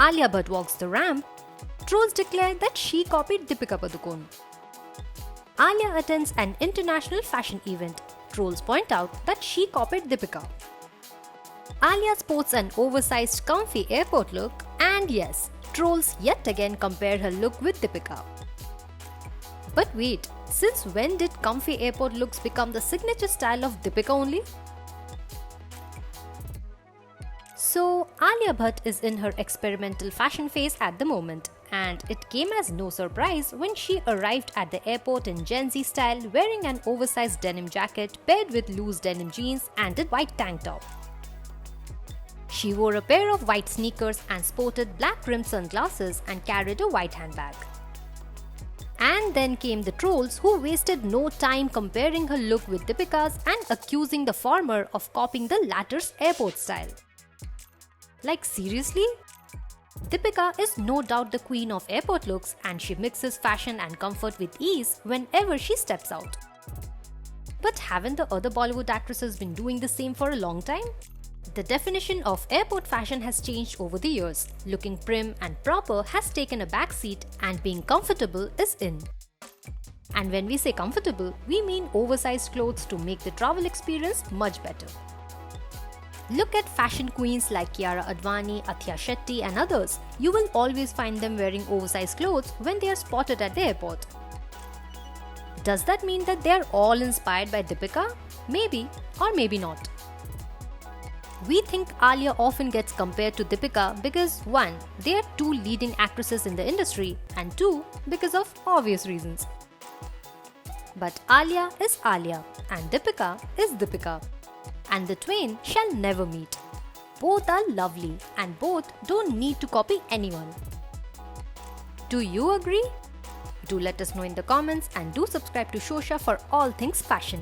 Alia Bhatt walks the ramp, trolls declare that she copied Deepika Padukone. Alia attends an international fashion event. Trolls point out that she copied Deepika. Alia sports an oversized, comfy airport look, and yes, trolls yet again compare her look with Deepika. But wait, since when did comfy airport looks become the signature style of Deepika only? So, Alia Bhatt is in her experimental fashion phase at the moment, and it came as no surprise when she arrived at the airport in Gen Z style wearing an oversized denim jacket paired with loose denim jeans and a white tank top. She wore a pair of white sneakers and sported black rimmed sunglasses and carried a white handbag. And then came the trolls who wasted no time comparing her look with Deepika's and accusing the former of copying the latter's airport style. Like seriously? Deepika is no doubt the queen of airport looks, and she mixes fashion and comfort with ease whenever she steps out. But haven't the other Bollywood actresses been doing the same for a long time? The definition of airport fashion has changed over the years. Looking prim and proper has taken a backseat, and being comfortable is in. And when we say comfortable, we mean oversized clothes to make the travel experience much better. Look at fashion queens like Kiara Advani, Athia Shetty and others. You will always find them wearing oversized clothes when they are spotted at the airport. Does that mean that they are all inspired by Deepika? Maybe or maybe not. We think Alia often gets compared to Deepika because 1. They are two leading actresses in the industry, and 2. Because of obvious reasons. But Alia is Alia and Deepika is Deepika. And the twain shall never meet. Both are lovely and both don't need to copy anyone. Do you agree? Do let us know in the comments and do subscribe to Shosha for all things fashion.